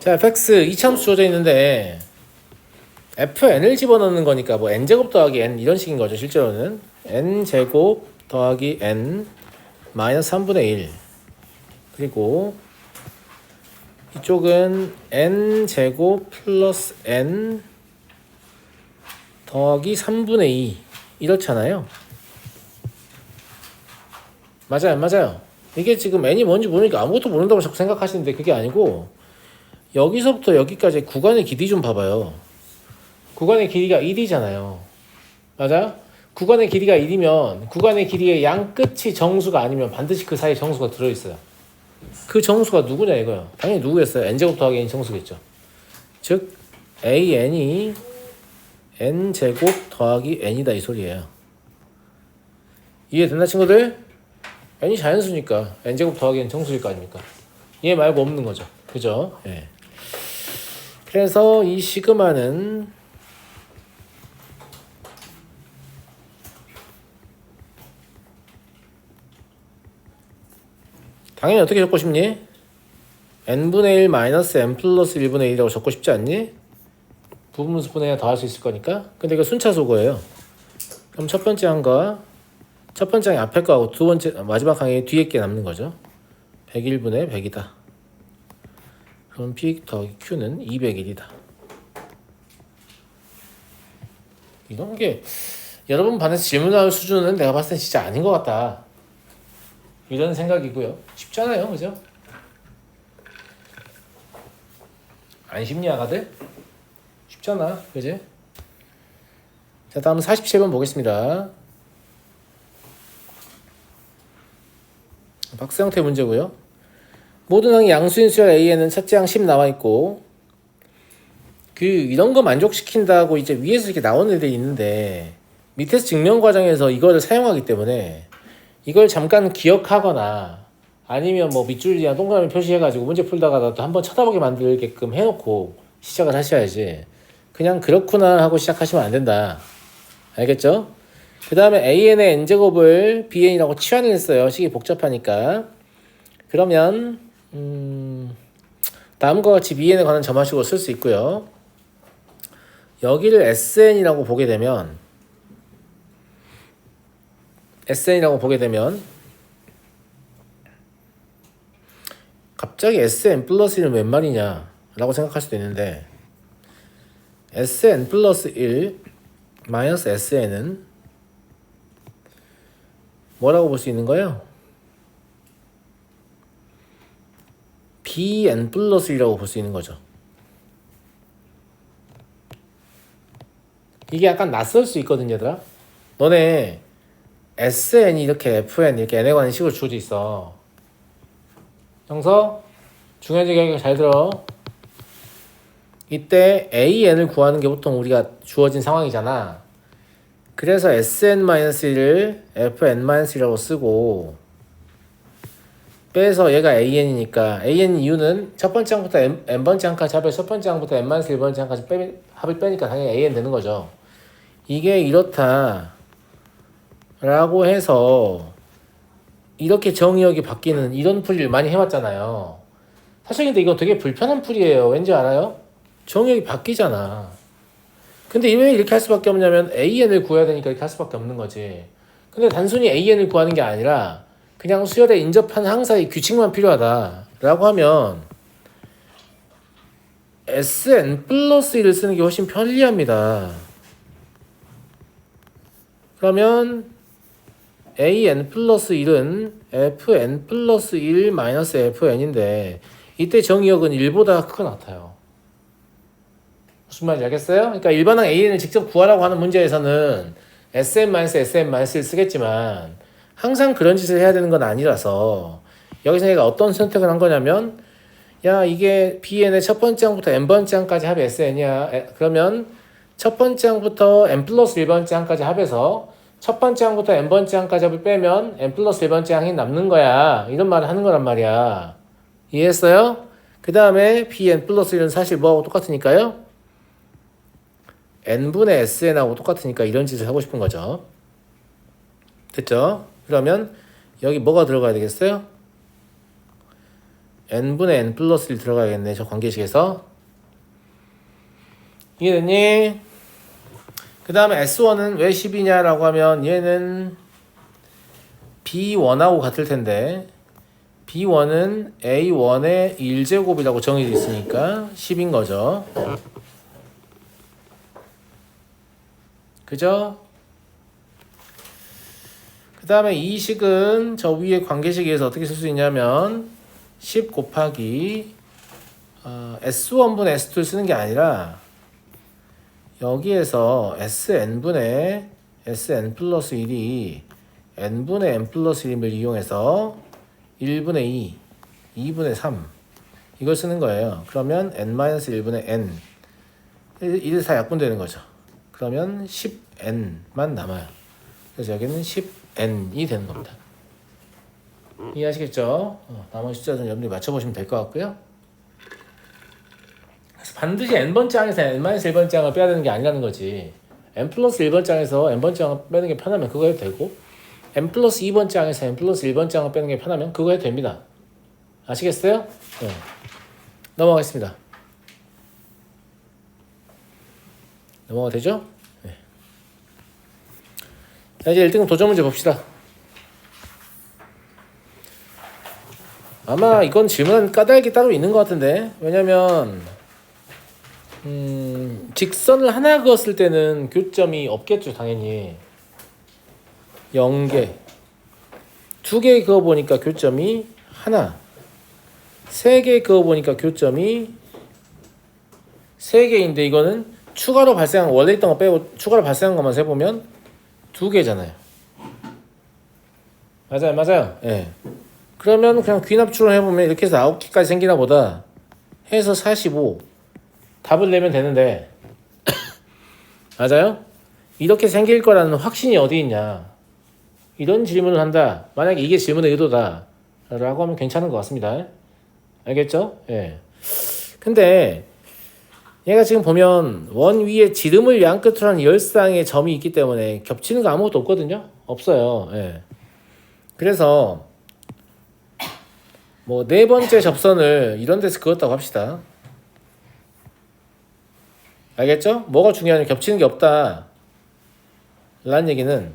자, fx 이차함수 주어져 있는데 fn을 집어넣는 거니까 뭐 n제곱 더하기 n 이런 식인 거죠. 실제로는 n제곱 더하기 n 마이너스 3분의 1 그리고 이쪽은 n제곱 플러스 n 더하기 3분의 2 이렇잖아요. 맞아요, 맞아요. 이게 지금 n이 뭔지 모르니까 아무것도 모른다고 자꾸 생각하시는데 그게 아니고 여기서부터 여기까지 구간의 길이 좀 봐봐요. 구간의 길이가 1이잖아요. 맞아요? 구간의 길이가 1이면 구간의 길이의 양 끝이 정수가 아니면 반드시 그 사이에 정수가 들어있어요. 그 정수가 누구냐 이거요. 당연히 누구겠어요? n제곱 더하기 n 정수겠죠. 즉 an이 n제곱 더하기 n이다 이 소리예요. 이해됐나 친구들? n이 자연수니까 n제곱 더하기 n 정수일 거 아닙니까? 얘 말고 없는 거죠. 그죠? 예. 그래서 이 시그마는 당연히 어떻게 적고 싶니? n분의 1 마이너스 n 플러스 1분의 1이라고 적고 싶지 않니? 부분수분해야 더 할 수 있을 거니까. 근데 이거 순차소거예요. 그럼 첫 번째 항과 첫 번째 항이 앞에 거하고 두 번째 마지막 항이 뒤에 게 남는 거죠. 101분의 100이다. 그럼 p 더하기 q는 201이다. 이런 게 여러분 반에서 질문할 수준은 내가 봤을 땐 진짜 아닌 것 같다. 이런 생각이고요. 쉽잖아요, 그죠? 안 쉽니 아가들? 쉽잖아, 그지? 자, 다음 47번 보겠습니다. 박스 형태 문제고요. 모든 항이 양수인 수열 A에는 첫째 항 10 나와 있고 이런 거 만족시킨다고 이제 위에서 이렇게 나오는 애들이 있는데 밑에서 증명 과정에서 이거를 사용하기 때문에 이걸 잠깐 기억하거나 아니면 뭐 밑줄이나 동그라미 표시해가지고 문제 풀다가도 한번 쳐다보게 만들게끔 해놓고 시작을 하셔야지 그냥 그렇구나 하고 시작하시면 안 된다. 알겠죠? 그 다음에 AN의 N제곱을 BN이라고 치환을 했어요. 식이 복잡하니까. 그러면 다음과 같이 BN에 관한 점화식으로 쓸 수 있고요. 여기를 SN이라고 보게 되면 갑자기 SN 플러스 1은 웬 말이냐 라고 생각할 수도 있는데 SN 플러스 1 마이너스 SN은 뭐라고 볼 수 있는 거예요? BN 플러스 1이라고 볼 수 있는 거죠. 이게 약간 낯설 수 있거든요, 얘들아. 너네 SN이 이렇게 FN 이렇게 N에 관한 식으로 주어져 있어. 영서 중요한 얘기 잘 들어. 이때 AN을 구하는 게 보통 우리가 주어진 상황이잖아. 그래서 SN-1을 FN-1이라고 쓰고 빼서 얘가 AN이니까 AN 이유는 첫 번째 항부터 N번째 항까지 합해 첫 번째 항부터 N-1번째 항까지 합을 빼니까 당연히 AN 되는 거죠. 이게 이렇다 라고 해서 이렇게 정의역이 바뀌는 이런 풀이를 많이 해왔잖아요. 사실 근데 이거 되게 불편한 풀이에요. 왠지 알아요? 정의역이 바뀌잖아. 근데 왜 이렇게 할 수밖에 없냐면 AN을 구해야 되니까 이렇게 할 수밖에 없는 거지. 근데 단순히 AN을 구하는 게 아니라 그냥 수열에 인접한 항사의 규칙만 필요하다 라고 하면 SN 플러스 1을 쓰는 게 훨씬 편리합니다. 그러면 AN 플러스 1은 FN 플러스 1 마이너스 FN인데 이때 정의역은 1보다 크게 나타요. 무슨 말인지 알겠어요? 그러니까 일반항 AN을 직접 구하라고 하는 문제에서는 SM-SM-를 쓰겠지만 항상 그런 짓을 해야 되는 건 아니라서 여기서 얘가 어떤 선택을 한 거냐면 야 이게 BN의 첫 번째 항부터 N번째 항까지 합이 SN이야. 그러면 첫 번째 항부터 N 플러스 1번째 항까지 합해서 첫 번째 항부터 N번째 항까지 합을 빼면 N 플러스 1번째 항이 남는 거야. 이런 말을 하는 거란 말이야. 이해했어요? 그 다음에 BN 플러스 1은 사실 뭐하고 똑같으니까요. N분의 SN하고 똑같으니까 이런 짓을 하고 싶은 거죠. 됐죠? 그러면 여기 뭐가 들어가야 되겠어요? n분의 n 플러스 1 들어가야겠네. 저 관계식에서. 이해됐니? 그 다음에 S1은 왜 10이냐라고 하면 얘는 B1하고 같을 텐데 B1은 A1의 1제곱이라고 정의되어 있으니까 10인 거죠. 그죠? 그 다음에 이 식은 저 위에 관계식에서 어떻게 쓸 수 있냐면 10 곱하기 S1분의 S2를 쓰는 게 아니라 여기에서 Sn분의 Sn 플러스 1이 n분의 n 플러스 1을 이용해서 1분의 2, 2분의 3 이걸 쓰는 거예요. 그러면 n-1분의 n 이게 다 약분되는 거죠. 그러면 10n만 남아요. 그래서 여기는 10n이 되는 겁니다. 이해하시겠죠? 나머지 숫자는 여러분들이 맞춰보시면 될 것 같고요. 그래서 반드시 n번째 항에서 n-1번째 항을 빼야 되는 게 아니라는 거지. n 플러스 1번째 항에서 n번째 항을 빼는 게 편하면 그거 해도 되고 n 플러스 2번째 항에서 n 플러스 1번째 항을 빼는 게 편하면 그거 해도 됩니다. 아시겠어요? 네. 넘어가겠습니다. 넘어가 되죠? 네. 자, 이제 1등 도전 문제 봅시다. 아마 이건 질문 까닭이 따로 있는 것 같은데 왜냐면 직선을 하나 그었을 때는 교점이 없겠죠. 당연히 0개 2개 그어보니까 교점이 하나 3개 그어보니까 교점이 3개인데 이거는 추가로 발생한 원래 있던 거 빼고 추가로 발생한 것만 세보면 2개잖아요. 맞아요. 예. 그러면 그냥 귀납추론 해보면 이렇게 해서 9개까지 생기나 보다 해서 45 답을 내면 되는데 맞아요? 이렇게 생길 거라는 확신이 어디 있냐 이런 질문을 한다. 만약에 이게 질문의 의도다 라고 하면 괜찮은 것 같습니다. 알겠죠? 예. 근데 얘가 지금 보면 원 위에 지름을 양 끝으로 하는 열쌍의 점이 있기 때문에 겹치는 거 아무것도 없거든요. 없어요. 예. 그래서 뭐 네 번째 접선을 이런 데서 그었다고 합시다. 알겠죠? 뭐가 중요하냐면 겹치는 게 없다 라는 얘기는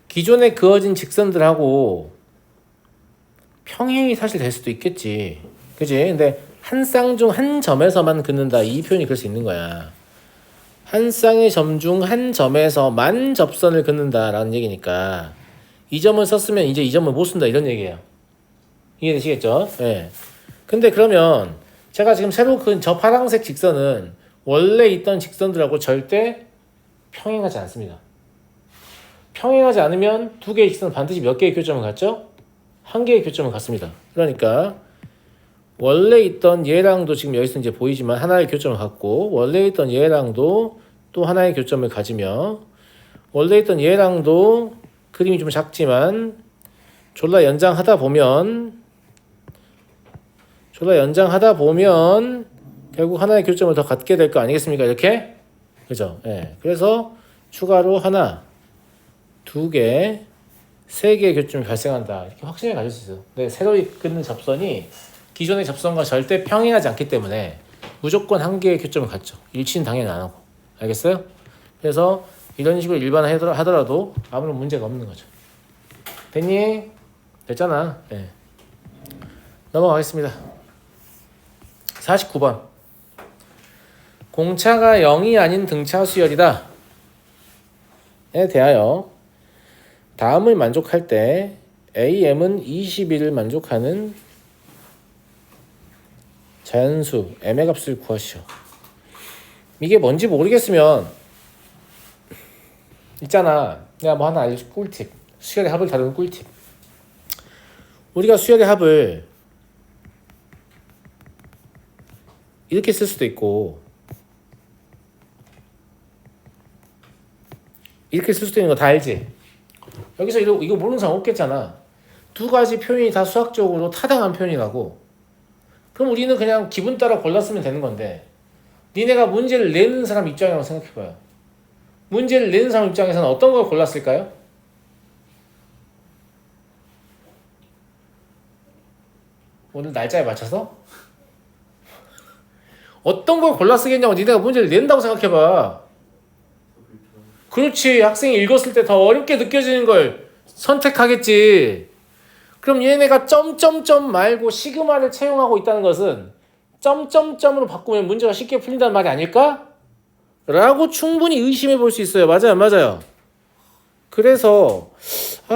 기존에 그어진 직선들하고 평행이 사실 될 수도 있겠지. 그지? 근데 한 쌍 중 한 점에서만 긋는다 이 표현이 그럴 수 있는 거야. 한 쌍의 점 중 한 점에서만 접선을 긋는다 라는 얘기니까 이 점을 썼으면 이제 이 점을 못 쓴다 이런 얘기예요. 이해되시겠죠? 예. 근데 그러면 제가 지금 새로 그은 저 파란색 직선은 원래 있던 직선들하고 절대 평행하지 않습니다. 평행하지 않으면 두 개의 직선은 반드시 몇 개의 교점을 갖죠? 한 개의 교점을 갖습니다. 그러니까 원래 있던 얘랑도 지금 여기서 이제 보이지만 하나의 교점을 갖고 원래 있던 얘랑도 또 하나의 교점을 가지며 원래 있던 얘랑도 그림이 좀 작지만 졸라 연장하다 보면 결국 하나의 교점을 더 갖게 될 거 아니겠습니까? 이렇게? 그죠? 예. 그래서 추가로 하나, 두 개, 세 개의 교점이 발생한다. 이렇게 확신을 가질 수 있어요. 근데 새로 긋는 접선이 기존의 접선과 절대 평행하지 않기 때문에 무조건 한 개의 교점을 갖죠. 일치는 당연히 안 하고. 알겠어요? 그래서 이런 식으로 일반화하더라도 아무런 문제가 없는 거죠. 됐니? 됐잖아. 예. 넘어가겠습니다. 49번. 공차가 0이 아닌 등차 수열이다. 에 대하여 다음을 만족할 때 AM은 21을 만족하는 자연수 M의 값을 구하시오. 이게 뭔지 모르겠으면 있잖아. 내가 뭐 하나 알려줄 꿀팁. 수열의 합을 다루는 꿀팁. 우리가 수열의 합을 이렇게 쓸 수도 있고 이렇게 쓸 수도 있는 거 다 알지? 여기서 이거 모르는 사람 없겠잖아. 두 가지 표현이 다 수학적으로 타당한 표현이라고. 그럼 우리는 그냥 기분 따라 골랐으면 되는 건데 니네가 문제를 내는 사람 입장이라고 생각해봐요. 문제를 내는 사람 입장에서는 어떤 걸 골랐을까요? 오늘 날짜에 맞춰서? 어떤 걸 골라 쓰겠냐고 니네가 문제를 낸다고 생각해봐. 그렇지. 학생이 읽었을 때 더 어렵게 느껴지는 걸 선택하겠지. 그럼 얘네가 점점점 말고 시그마를 채용하고 있다는 것은 점점점으로 바꾸면 문제가 쉽게 풀린다는 말이 아닐까? 라고 충분히 의심해 볼 수 있어요. 맞아요, 맞아요. 그래서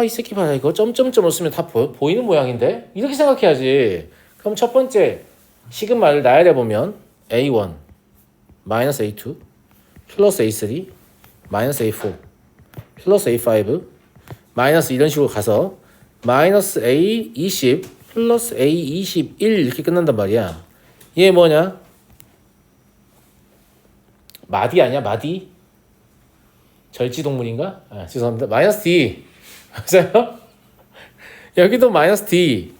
이 새끼 봐라 이거 점점점을 쓰면 다 보이는 모양인데? 이렇게 생각해야지. 그럼 첫 번째 시그마를 나열해 보면 A1 마이너스 A2 플러스 A3 마이너스 A4 플러스 A5 마이너스 이런 식으로 가서 마이너스 A20 플러스 A21 이렇게 끝난단 말이야. 얘 뭐냐? 마디 아니야? 마디? 절지동물인가? 죄송합니다. 마이너스 D 맞아요? 여기도 마이너스 D.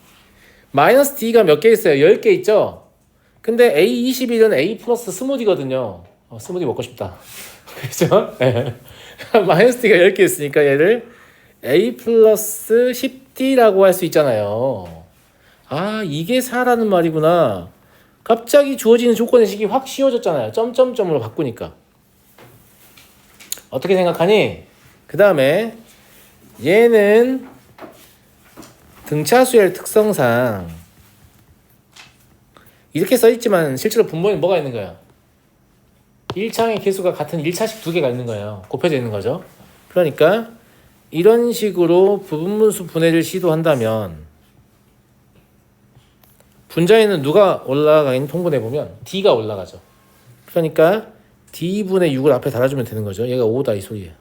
마이너스 D가 몇 개 있어요? 10개 있죠? 근데 A21은 A 플러스 스무디거든요. 스무디 먹고 싶다. 그죠? 마이너스 D가 10개 있으니까 얘를 A 플러스 10D라고 할 수 있잖아요. 이게 4라는 말이구나. 갑자기 주어지는 조건의 식이 확 쉬워졌잖아요. 점점점으로 바꾸니까. 어떻게 생각하니? 그 다음에 얘는 등차수열 특성상 이렇게 써있지만 실제로 분모에는 뭐가 있는 거야? 1차항의 개수가 같은 1차식 두 개가 있는 거예요. 곱해져 있는 거죠. 그러니까 이런 식으로 부분분수 분해를 시도한다면 분자에는 누가 올라가 있는 통분해보면 D가 올라가죠. 그러니까 D분의 6을 앞에 달아주면 되는 거죠. 얘가 5다 이 소리예요.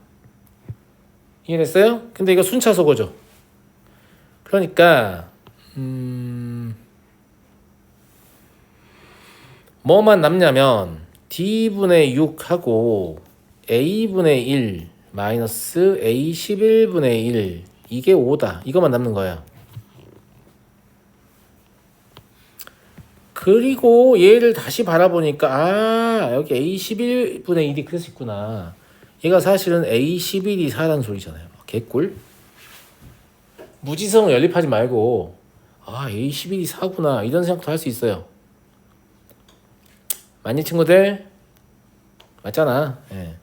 이해됐어요? 근데 이거 순차소거죠. 그러니까 뭐만 남냐면 D분의 6하고 A분의 1 마이너스 A11분의 1 이게 5다. 이것만 남는 거야. 그리고 얘를 다시 바라보니까 여기 A11분의 1이 그래서 있구나. 얘가 사실은 A11이 4라는 소리잖아요. 개꿀. 무지성을 연립하지 말고 A11이 4구나 이런 생각도 할 수 있어요. 맞니 친구들? 맞잖아. 예.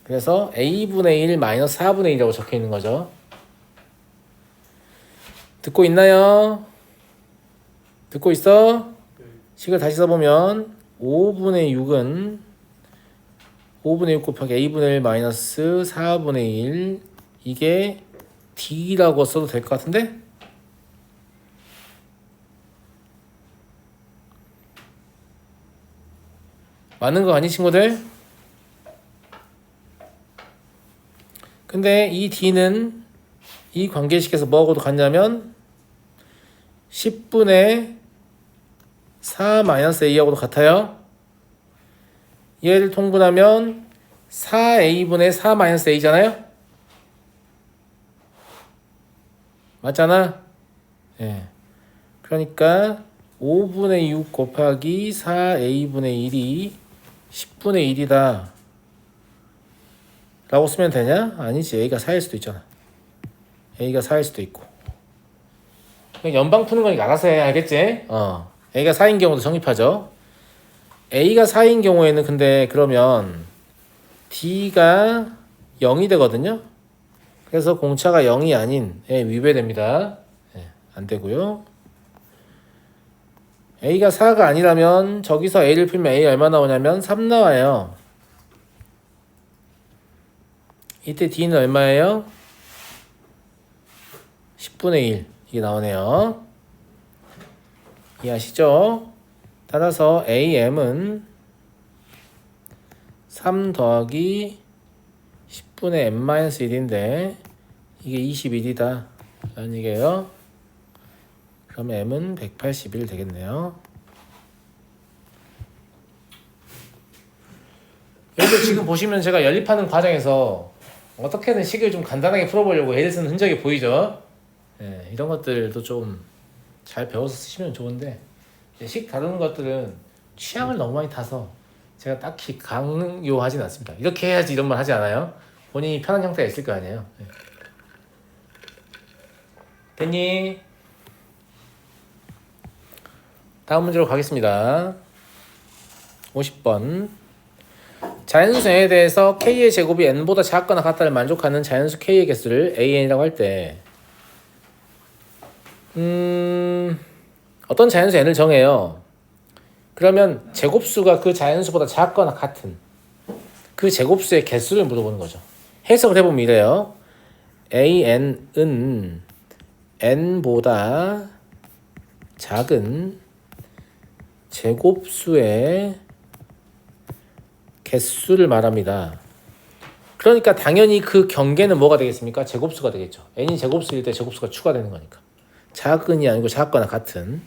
그래서 A분의 1 마이너스 4분의 1이라고 적혀 있는 거죠. 듣고 있나요? 듣고 있어? 식을 다시 써보면 5분의 6 곱하기 A분의 1 마이너스 4분의 1 이게 D라고 써도 될 것 같은데? 맞는 거 아니 친구들? 근데 이 D는 이 관계식에서 뭐하고도 같냐면 10분의 4-A하고도 같아요. 얘를 통분하면 4A분의 4-A잖아요. 맞잖아? 예. 그러니까 5분의 6 곱하기 4A분의 1이 10분의 1이다 라고 쓰면 되냐? 아니지. A가 4일 수도 있잖아. A가 4일 수도 있고. 그냥 연방 푸는 거니까 알아서 해. 알겠지? A가 4인 경우도 성립하죠. A가 4인 경우에는 근데 그러면 D가 0이 되거든요. 그래서 공차가 0이 아닌 위배됩니다. 안 되고요. A가 4가 아니라면 저기서 A를 풀면 A 얼마 나오냐면 3 나와요. 이때 D는 얼마예요? 10분의 1 이게 나오네요. 이해하시죠? 따라서 AM은 3 더하기 10분의 n-1인데 이게 21이다 라는 얘기예요. 그럼 M은 181 되겠네요. 여기 지금 보시면 제가 연립하는 과정에서 어떻게든 식을 좀 간단하게 풀어보려고 애를 쓰는 흔적이 보이죠? 이런 것들도 좀 잘 배워서 쓰시면 좋은데 식 다루는 것들은 취향을 너무 많이 타서 제가 딱히 강요하진 않습니다. 이렇게 해야지 이런 말 하지 않아요. 본인이 편한 형태가 있을 거 아니에요. 됐니? 다음 문제로 가겠습니다. 50번. 자연수 n에 대해서 k의 제곱이 n보다 작거나 같다를 만족하는 자연수 k의 개수를 an이라고 할 때 어떤 자연수 n을 정해요. 그러면 제곱수가 그 자연수보다 작거나 같은 그 제곱수의 개수를 물어보는 거죠. 해석을 해보면 이래요. an은 n보다 작은 제곱수의 개수를 말합니다. 그러니까 당연히 그 경계는 뭐가 되겠습니까? 제곱수가 되겠죠. n이 제곱수일 때 제곱수가 추가되는 거니까. 작은이 아니고 작거나 같은.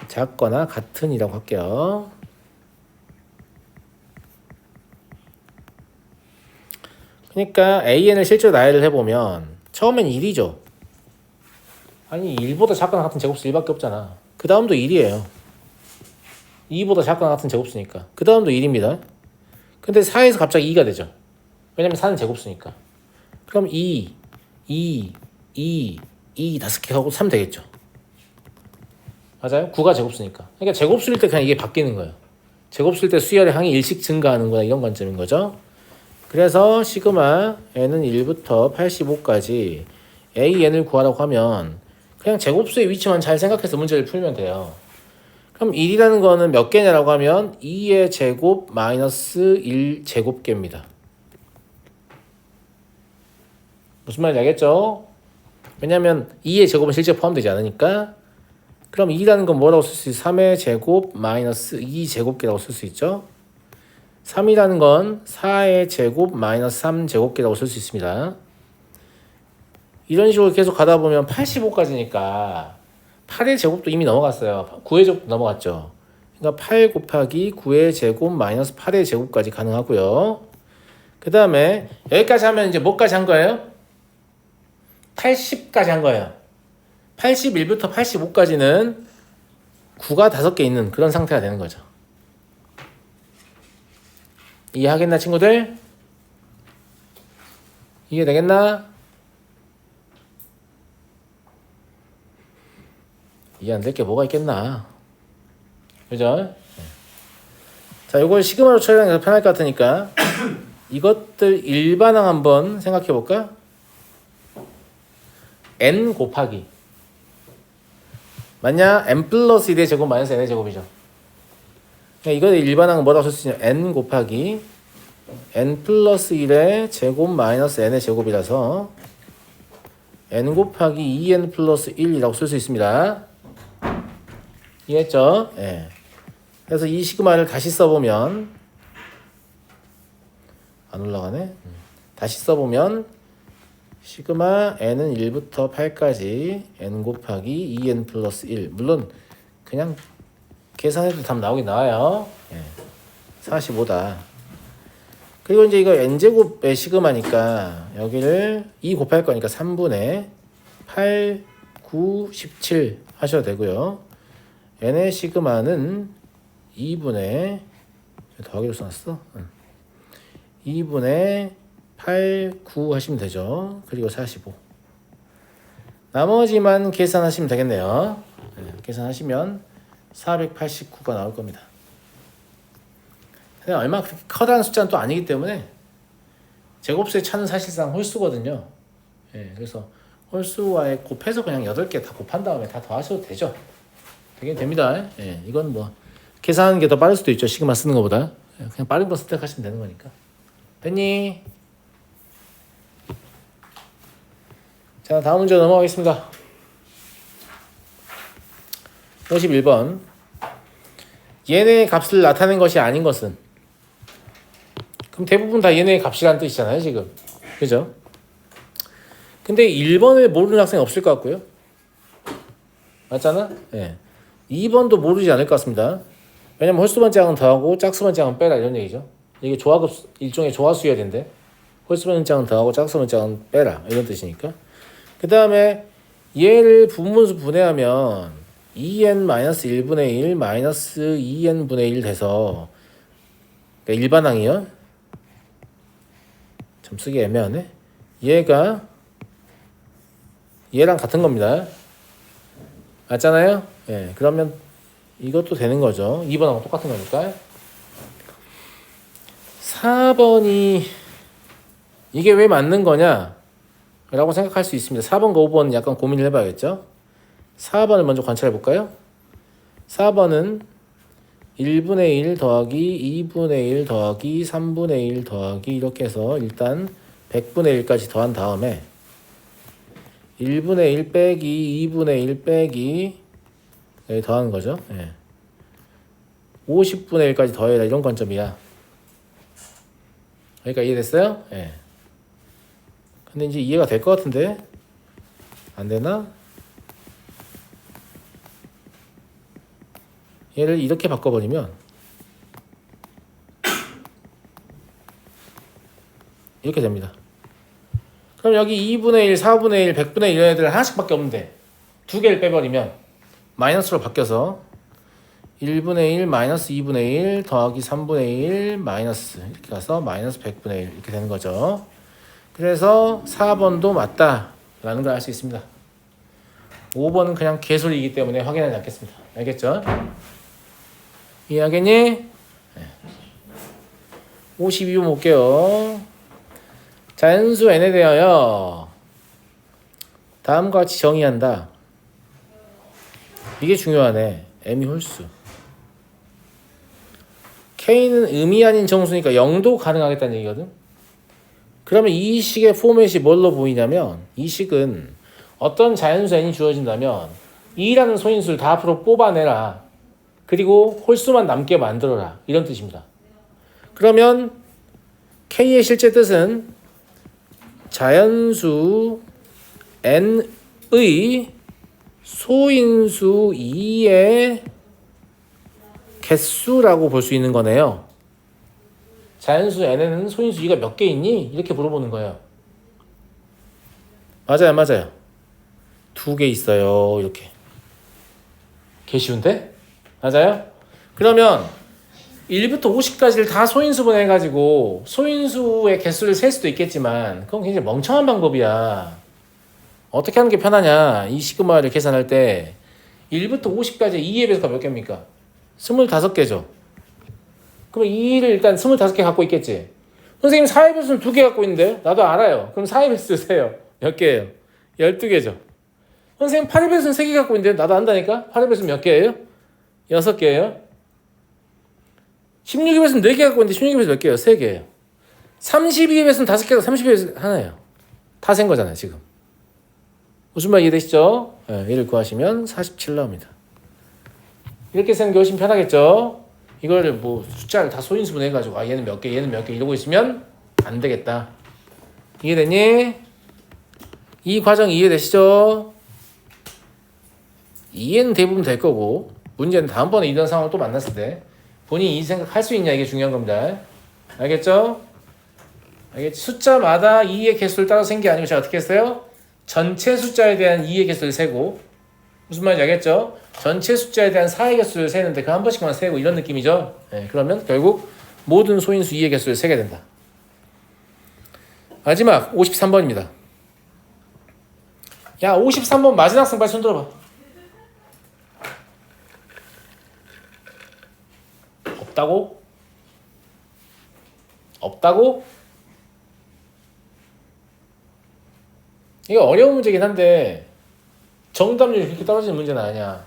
작거나 같은이라고 할게요. 그러니까 an을 실제로 나열을 해보면 처음엔 1이죠. 아니 1보다 작거나 같은 제곱수 1밖에 없잖아. 그 다음도 1이에요. 2보다 작거나 같은 제곱수니까. 그 다음도 1입니다. 근데 4에서 갑자기 2가 되죠. 왜냐면 4는 제곱수니까. 그럼 2 다섯 개 하고 3 되겠죠. 맞아요? 9가 제곱수니까. 그러니까 제곱수일 때 그냥 이게 바뀌는 거예요. 제곱수일 때 수열의 항이 1씩 증가하는 거야. 이런 관점인 거죠. 그래서 시그마 n은 1부터 85까지 an을 구하라고 하면 그냥 제곱수의 위치만 잘 생각해서 문제를 풀면 돼요. 그럼 1이라는 거는 몇 개냐라고 하면 2의 제곱 마이너스 1 제곱개입니다. 무슨 말인지 알겠죠? 왜냐면 2의 제곱은 실제 포함되지 않으니까. 그럼 2라는 건 뭐라고 쓸 수 있어요? 3의 제곱 마이너스 2 제곱개라고 쓸 수 있죠. 3이라는 건 4의 제곱 마이너스 3 제곱개라고 쓸 수 있습니다. 이런 식으로 계속 가다 보면 85까지니까 8의 제곱도 이미 넘어갔어요. 9의 제곱도 넘어갔죠. 그러니까 8 곱하기 9의 제곱 마이너스 8의 제곱까지 가능하고요. 그 다음에 여기까지 하면 이제 뭐까지 한 거예요? 80까지 한 거예요. 81부터 85까지는 9가 5개 있는 그런 상태가 되는 거죠. 이해하겠나 친구들? 이해되겠나? 이해 안 될 게 뭐가 있겠나? 그죠? 자, 이걸 시그마로 처리하는 게 편할 것 같으니까 이것들 일반항 한번 생각해 볼까? n 곱하기 맞냐? n 플러스 1의 제곱 마이너스 n의 제곱이죠. 그러니까 이거 일반항은 뭐라고 쓸 수 있냐? n 곱하기 n 플러스 1의 제곱 마이너스 n의 제곱이라서 n 곱하기 2n 플러스 1이라고 쓸 수 있습니다. 이해했죠? 예. 그래서 이 시그마를 다시 써보면 안 올라가네. 다시 써보면 시그마 n은 1부터 8까지 n 곱하기 2n 플러스 1. 물론 그냥 계산해도 답 나오긴 나와요. 예. 45다. 그리고 이제 이거 n제곱의 시그마니까 여기를 2 곱할 거니까 3분의 8, 9, 17 하셔도 되고요. n의 시그마는 2분의 더하기로 써놨어. 2분의 8, 9 하시면 되죠. 그리고 45. 나머지만 계산하시면 되겠네요. 계산하시면 489가 나올 겁니다. 얼마 그렇게 커다란 숫자는 또 아니기 때문에 제곱수의 차는 사실상 홀수거든요. 그래서 홀수와의 곱해서 그냥 8개 다 곱한 다음에 다 더하셔도 되죠. 되긴 됩니다. 이건 뭐 계산하는 게 더 빠를 수도 있죠. 시그마 쓰는 것보다. 그냥 빠른 거 선택하시면 되는 거니까. 됐니? 자, 다음 문제 넘어가겠습니다. 51번. 얘네의 값을 나타낸 것이 아닌 것은? 그럼 대부분 다 얘네의 값이라는 뜻이잖아요, 지금. 그죠? 근데 1번을 모르는 학생이 없을 것 같고요. 맞잖아? 2번도 모르지 않을 것 같습니다. 왜냐면 홀수번 짝은 더하고 짝수번 짝은 빼라 이런 얘기죠. 이게 조화급 일종의 조화수열인데 홀수번 짝은 더하고 짝수번 짝은 빼라 이런 뜻이니까. 그 다음에 얘를 부분수 분해하면 2n-1분의 1 마이너스 2n분의 1 돼서 그러니까 일반항이요. 좀 쓰기 애매하네. 얘가 얘랑 같은 겁니다. 맞잖아요? 예, 그러면 이것도 되는 거죠. 2번하고 똑같은 거니까. 4번이 이게 왜 맞는 거냐? 라고 생각할 수 있습니다. 4번과 5번 약간 고민을 해봐야겠죠? 4번을 먼저 관찰해 볼까요? 4번은 1분의 1 더하기 2분의 1 더하기 3분의 1 더하기 이렇게 해서 일단 100분의 1까지 더한 다음에 1분의 1 빼기 2분의 1 빼기 더하는 거죠. 예. 50분의 1까지 더해라 이런 관점이야. 그러니까 이해됐어요? 예. 근데 이제 이해가 될 것 같은데 안 되나? 얘를 이렇게 바꿔버리면 이렇게 됩니다. 그럼 여기 2분의 1, 4분의 1, 100분의 1 이런 애들 하나씩밖에 없는데 두 개를 빼버리면 마이너스로 바뀌어서 1분의 1 마이너스 2분의 1 더하기 3분의 1 마이너스 이렇게 가서 마이너스 100분의 1 이렇게 되는 거죠. 그래서 4번도 맞다라는 걸 알 수 있습니다. 5번은 그냥 개소리이기 때문에 확인하지 않겠습니다. 알겠죠? 이해하겠니? 52번 볼게요. 자연수 n에 대하여 다음과 같이 정의한다. 이게 중요하네. m이 홀수. k는 음이 아닌 정수니까 0도 가능하겠다는 얘기거든. 그러면 이 식의 포맷이 뭘로 보이냐면 이 식은 어떤 자연수 n이 주어진다면 2라는 소인수를 다 앞으로 뽑아내라. 그리고 홀수만 남게 만들어라. 이런 뜻입니다. 그러면 k의 실제 뜻은 자연수 n의 소인수 2의 개수라고 볼 수 있는 거네요. 자연수 n에는 소인수 2가 몇 개 있니? 이렇게 물어보는 거예요. 맞아요, 맞아요. 2개 있어요. 이렇게. 개 쉬운데? 맞아요? 그러면 1부터 50까지를 다 소인수분 해가지고 소인수의 개수를 셀 수도 있겠지만 그건 굉장히 멍청한 방법이야. 어떻게 하는 게 편하냐? 이 시그마를 계산할 때 1부터 50까지 2의 배수가 몇 개입니까? 25개죠. 그럼 2를 일단 25개 갖고 있겠지. 선생님 4의 배수는 2개 갖고 있는데 나도 알아요. 그럼 4의 배수 세요. 몇 개예요? 12개죠. 선생님 8의 배수는 3개 갖고 있는데 나도 안다니까? 8의 배수는 몇 개예요? 6개예요. 16의 배수는 4개 갖고 있는데 16의 배수 몇 개예요? 3개예요. 32의 배수는 5개고 30의 배수 하나예요. 다 센 거잖아요 지금. 무슨 말 이해되시죠? 네, 얘를 구하시면 47 나옵니다. 이렇게 쓰는 게 훨씬 편하겠죠? 이거를 뭐 숫자를 다 소인수분 해가지고 얘는 몇 개, 얘는 몇 개 이러고 있으면 안 되겠다. 이해되니? 이 과정 이해되시죠? 이해는 대부분 될 거고 문제는 다음번에 이런 상황을 또 만났을 때 본인이 이 생각 할 수 있냐 이게 중요한 겁니다. 알겠죠? 알겠지? 숫자마다 2의 개수를 따라서 센 게 아니고 제가 어떻게 했어요? 전체 숫자에 대한 2의 개수를 세고 무슨 말인지 알겠죠? 전체 숫자에 대한 4의 개수를 세는데 그 한 번씩만 세고 이런 느낌이죠? 네, 그러면 결국 모든 소인수 2의 개수를 세게 된다. 마지막 53번입니다. 야 53번 마지막 학생 빨리 손 들어봐. 없다고? 없다고? 이거 어려운 문제긴 한데 정답률이 그렇게 떨어지는 문제는 아니야.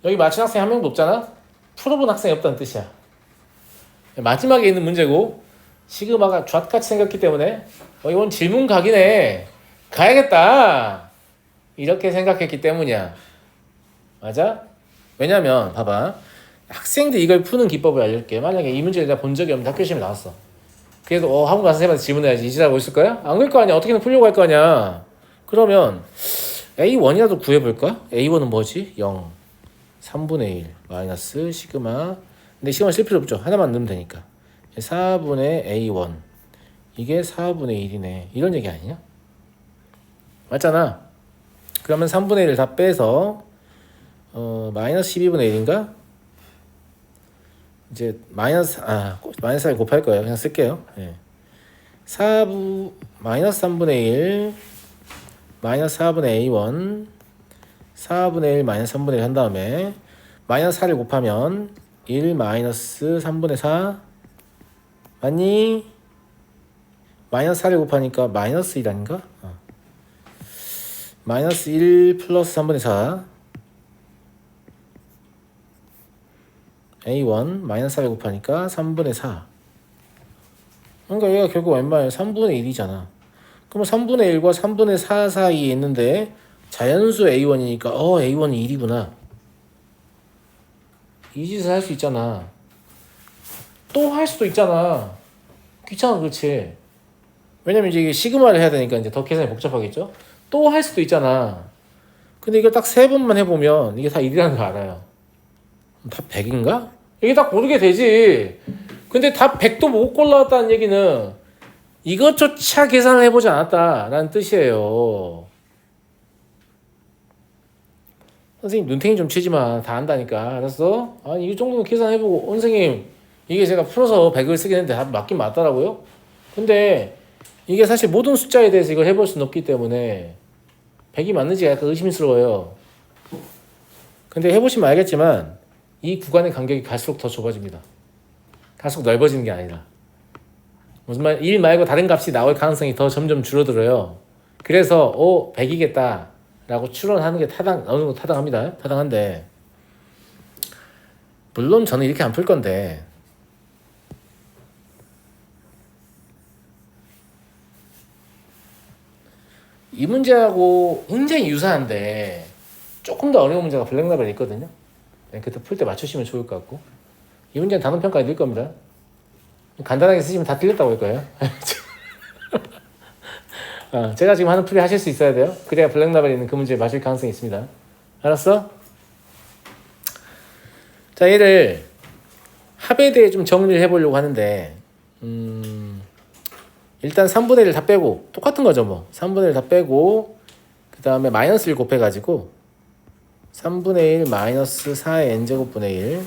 여기 맞힌 학생이 한 명도 없잖아? 풀어본 학생이 없다는 뜻이야. 마지막에 있는 문제고 시그마가 좌같이 생겼기 때문에 이건 질문 각이네. 가야겠다. 이렇게 생각했기 때문이야. 맞아? 왜냐면 봐봐. 학생들 이걸 푸는 기법을 알려줄게. 만약에 이 문제를 내가 본 적이 없는데 학교 시험에 나왔어. 그래도 학원 가서 선생님한테 질문해야지. 이지라고 있을 거야? 안 그럴 거 아니야. 어떻게든 풀려고 할 거 아니야. 그러면 A1이라도 구해볼까? A1은 뭐지? 0 3분의 1 마이너스 시그마. 근데 시그마 쓸 필요 없죠. 하나만 넣으면 되니까 4분의 A1 이게 4분의 1이네. 이런 얘기 아니냐? 맞잖아. 그러면 3분의 1을 다 빼서 마이너스 12분의 1인가? 이제 마이너스 4를 곱할 거예요. 그냥 쓸게요. 예. 마이너스 3분의 1 마이너스 4분의 A1 4분의 1 마이너스 3분의 1 한 다음에 마이너스 4를 곱하면 1 마이너스 3분의 4 맞니? 마이너스 4를 곱하니까 마이너스 1 아닌가? 마이너스 1 플러스 3분의 4 A1 마이너스 4를 곱하니까 3분의 4 그러니까 얘가 결국 웬만하면 3분의 1이잖아. 그럼 3분의 1과 3분의 4 사이에 있는데 자연수 A1이니까 A1이 1이구나. 이 짓을 할 수 있잖아. 또 할 수도 있잖아. 귀찮아, 그렇지? 왜냐면 이제 이게 시그마를 해야 되니까 이제 더 계산이 복잡하겠죠? 또 할 수도 있잖아. 근데 이걸 딱 3번만 해보면 이게 다 1이라는 거 알아요. 답 100인가? 이게 딱 모르게 되지. 근데 답 100도 못 골라왔다는 얘기는 이것조차 계산을 해보지 않았다라는 뜻이에요. 선생님 눈탱이 좀 치지 마. 다 안다니까. 알았어? 아니 이 정도는 계산해보고 선생님 이게 제가 풀어서 100을 쓰긴 했는데 답 맞긴 맞더라고요. 근데 이게 사실 모든 숫자에 대해서 이걸 해볼 수는 없기 때문에 100이 맞는지가 약간 의심스러워요. 근데 해보시면 알겠지만 이 구간의 간격이 갈수록 더 좁아집니다. 갈수록 넓어지는 게 아니라 무슨 말, 1 말고 다른 값이 나올 가능성이 더 점점 줄어들어요. 그래서 100이겠다 라고 추론하는 게 어느 정도 타당합니다. 타당한데 물론 저는 이렇게 안 풀 건데 이 문제하고 굉장히 유사한데 조금 더 어려운 문제가 블랙라벨에 있거든요. 그때 풀 때 맞추시면 좋을 것 같고 이 문제는 단원평가에 넣을 겁니다. 간단하게 쓰시면 다 틀렸다고 할 거예요. 제가 지금 하는 풀이 하실 수 있어야 돼요. 그래야 블랙라벨에 있는 그 문제에 맞을 가능성이 있습니다. 알았어? 자, 얘를 합에 대해 좀 정리를 해보려고 하는데 일단 3분의 1을 다 빼고 똑같은 거죠 뭐. 3분의 1 다 빼고 그 다음에 마이너스 1 곱해가지고 3분의 1 마이너스 4의 n제곱분의 1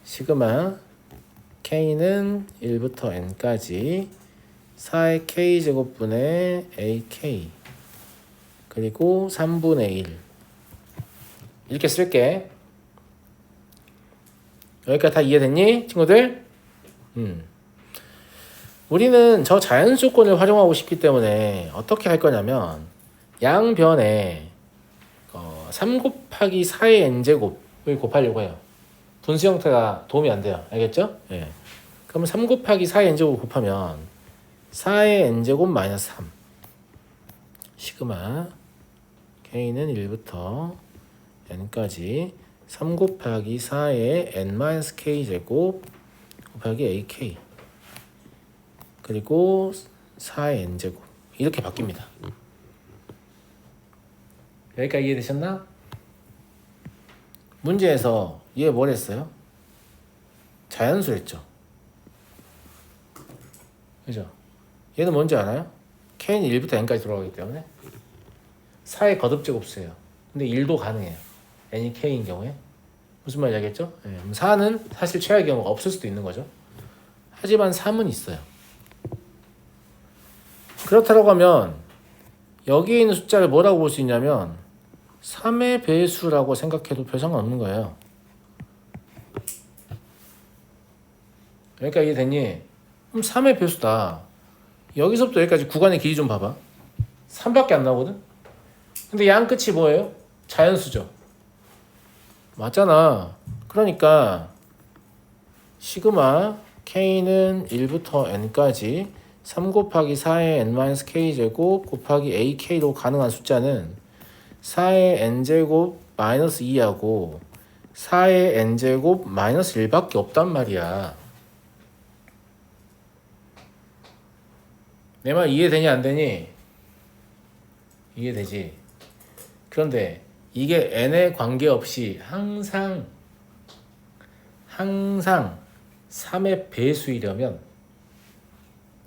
시그마 k는 1부터 n까지 4의 k제곱분의 ak 그리고 3분의 1 이렇게 쓸게. 여기까지 다 이해됐니? 친구들? 우리는 저 자연수권을 활용하고 싶기 때문에 어떻게 할 거냐면 양변에 3 곱하기 4의 n제곱을 곱하려고 해요. 분수 형태가 도움이 안 돼요. 알겠죠? 예. 그러면 3 곱하기 4의 n제곱 곱하면 4의 n제곱 마이너스 3 시그마 k는 1부터 n까지 3 곱하기 4의 n-k제곱 곱하기 ak 그리고 4의 n제곱 이렇게 바뀝니다. 여기까지 이해되셨나? 문제에서 얘 뭘 했어요? 자연수 했죠. 그죠? 얘는 뭔지 알아요? k는 1부터 n까지 들어가기 때문에 4의 거듭제곱수예요. 근데 1도 가능해요. n이 k인 경우에. 무슨 말인지 알겠죠? 4는 사실 최악의 경우가 없을 수도 있는 거죠. 하지만 3은 있어요. 그렇다고 하면 여기에 있는 숫자를 뭐라고 볼 수 있냐면 3의 배수라고 생각해도 별 상관없는 거예요. 여기까지 이해됐니? 그럼 3의 배수다. 여기서부터 여기까지 구간의 길이 좀 봐봐. 3밖에 안 나오거든? 근데 양 끝이 뭐예요? 자연수죠. 맞잖아. 그러니까 시그마 k는 1부터 n까지 3 곱하기 4의 n-k제곱 곱하기 ak로 가능한 숫자는 4의 n제곱 마이너스 2하고 4의 n제곱 마이너스 1밖에 없단 말이야. 내 말 이해되니 안 되니? 이해되지? 그런데 이게 n에 관계없이 항상 3의 배수이려면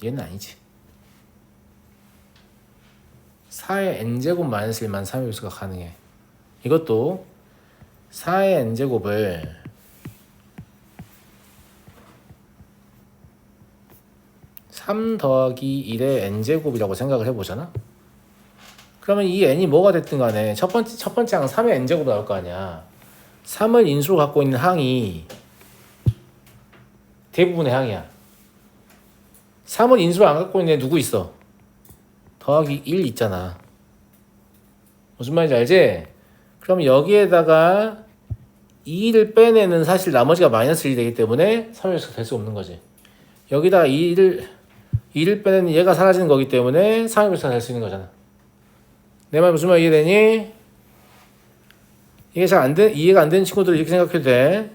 얘는 아니지. 4의 n제곱 마이너스 1만 3의 배수가 가능해. 이것도 4의 n제곱을 3 더하기 1의 n제곱이라고 생각을 해보잖아. 그러면 이 n이 뭐가 됐든 간에 첫 번째 항은 3의 n제곱 나올 거 아니야. 3을 인수로 갖고 있는 항이 대부분의 항이야. 3을 인수로 안 갖고 있는 애 누구 있어? 더하기 1 있잖아. 무슨 말인지 알지? 그럼 여기에다가 2를 빼내는 사실 나머지가 마이너스 1이 되기 때문에 3의 될 수 없는 거지. 여기다가 2를 빼내는 얘가 사라지는 거기 때문에 3의 배수가 될 수 있는 거잖아. 내 말 무슨 말 이해되니? 이게 잘 이해가 안 되는 친구들은 이렇게 생각해도 돼.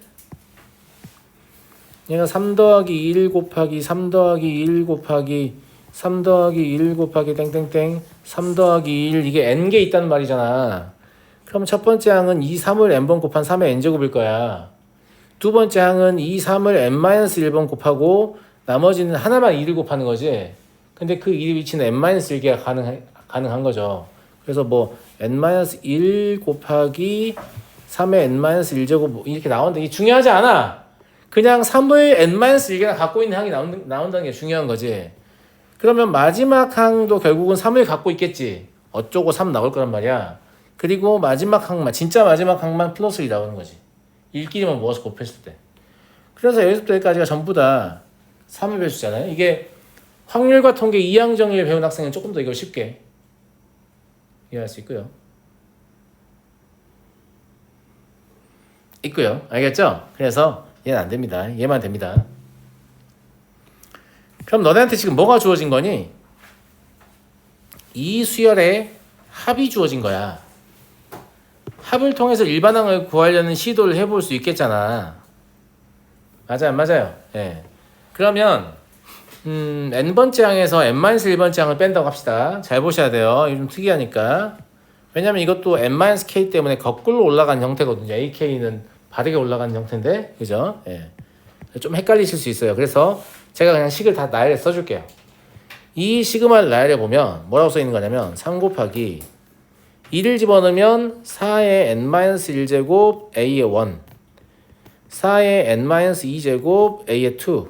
얘가 3 더하기 1 곱하기 3 더하기 1 곱하기 3 더하기 1 곱하기 땡땡땡 3 더하기 1 이게 n개 있다는 말이잖아. 그럼 첫 번째 항은 2, 3을 n번 곱한 3의 n제곱일 거야. 두 번째 항은 2, 3을 n-1번 곱하고 나머지는 하나만 2를 곱하는 거지. 근데 그 2의 위치는 n-1개가 가능한 거죠. 그래서 뭐 n-1 곱하기 3의 n-1제곱 이렇게 나오는데 이게 중요하지 않아. 그냥 3의 n-1개가 갖고 있는 항이 나온다는 게 중요한 거지. 그러면 마지막 항도 결국은 3을 갖고 있겠지. 어쩌고 3 나올 거란 말이야. 그리고 마지막 항만 진짜 마지막 항만 플러스 1 나오는 거지. 1끼리만 모아서 곱했을 때. 그래서 여기서부터 여기까지가 전부 다 3의 배수잖아요. 이게 확률과 통계 2항 정의를 배운 학생은 조금 더 이걸 쉽게 이해할 수 있고요. 알겠죠? 그래서 얘는 안 됩니다. 얘만 됩니다. 그럼 너네한테 지금 뭐가 주어진 거니? 이 수열의 합이 주어진 거야. 합을 통해서 일반항을 구하려는 시도를 해볼 수 있겠잖아. 맞아요, 안 맞아요? 예. 그러면 n번째 항에서 n-1번째 항을 뺀다고 합시다. 잘 보셔야 돼요. 이거 좀 특이하니까. 왜냐면 이것도 n-k 때문에 거꾸로 올라간 형태거든요. ak는 바르게 올라간 형태인데, 그죠? 예. 좀 헷갈리실 수 있어요. 그래서 제가 그냥 식을 다 나열해 써줄게요. 이 시그마를 나열해 보면 뭐라고 써 있는 거냐면 3 곱하기 2를 집어넣으면 4의 n-1제곱 a의 1 4의 n-2제곱 a의 2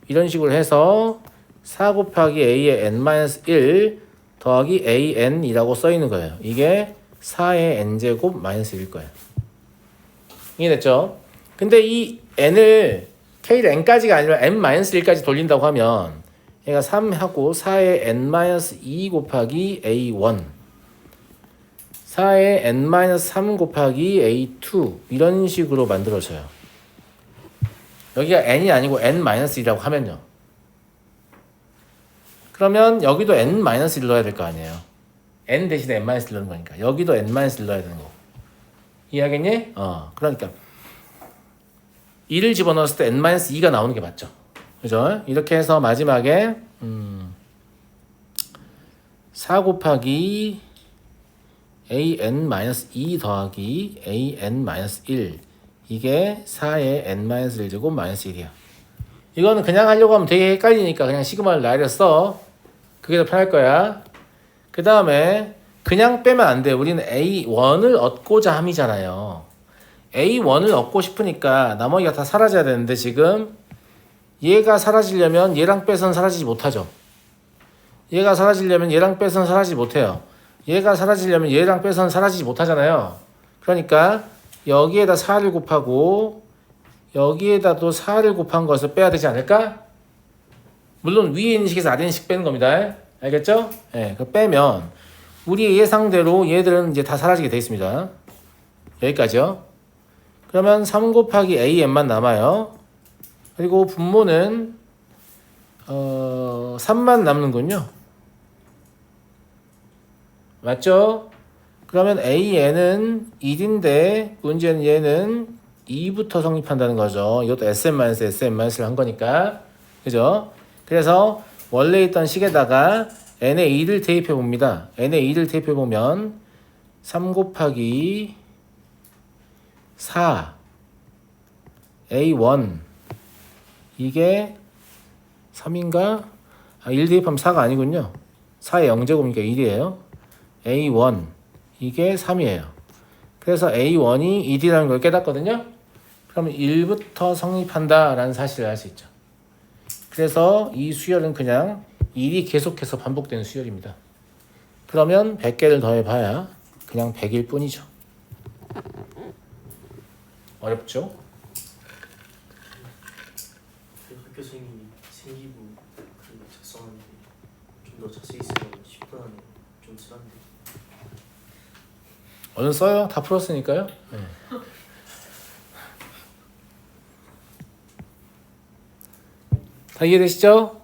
이런 식으로 해서 4 곱하기 a의 n-1 더하기 an이라고 써 있는 거예요. 이게 4의 n제곱 마이너스 1일 거예요. 이해됐죠? 근데 이 n을 k를 n까지가 아니라 n-1까지 돌린다고 하면 얘가 3하고 4의 n-2 곱하기 a1 4의 n-3 곱하기 a2 이런 식으로 만들어져요. 여기가 n이 아니고 n-1이라고 하면요. 그러면 여기도 n-1 넣어야 될 거 아니에요. n 대신에 n-1 넣는 거니까 여기도 n-1 넣어야 되는 거고. 이해하겠니? 그러니까 2를 집어넣었을 때 n-2가 나오는 게 맞죠. 그죠? 이렇게 해서 마지막에 4 곱하기 an-2 더하기 an-1 이게 4의 n-1제곱 마이너스 1이야. 이거는 그냥 하려고 하면 되게 헷갈리니까 그냥 시그마를 나열했어. 그게 더 편할 거야. 그 다음에 그냥 빼면 안 돼. 우리는 a1을 얻고자 함이잖아요. a1을 얻고 싶으니까 나머지가 다 사라져야 되는데 지금 얘가 사라지려면 얘랑 빼선 사라지지 못하죠. 얘가 사라지려면 얘랑 빼선 사라지지 못해요. 얘가 사라지려면 얘랑 빼선 사라지지 못하잖아요. 그러니까 여기에다 4를 곱하고 여기에다도 4를 곱한 것을 빼야 되지 않을까? 물론 위에 있는 식에서 아래 있는 식 빼는 겁니다. 알겠죠? 네, 그 빼면 우리 예상대로 얘들은 이제 다 사라지게 되어 있습니다. 여기까지요. 그러면 3 곱하기 an만 남아요. 그리고 분모는 3만 남는군요. 맞죠? 그러면 an은 1인데 문제는 얘는 2부터 성립한다는 거죠. 이것도 sn-sn-를 한 거니까. 그죠? 그래서 원래 있던 식에다가 n의 2를 대입해 봅니다. n의 2를 대입해 보면 3 곱하기 4 a1 이게 3인가? 1 대입하면 4가 아니군요. 4의 0제곱이니까 1이에요. a1 이게 3이에요. 그래서 a1이 1이라는 걸 깨닫거든요. 그러면 1부터 성립한다라는 사실을 알 수 있죠. 그래서 이 수열은 그냥 1이 계속해서 반복되는 수열입니다. 그러면 100개를 더해봐야 그냥 100일 뿐이죠. 어렵죠? 그 학교 선생님이 생기부 그 작성하는데 좀 더 자세히 쓰면 10분 안에 좀 쓰란데. 얼른 써요. 다 풀었으니까요. 네. 다 이해되시죠?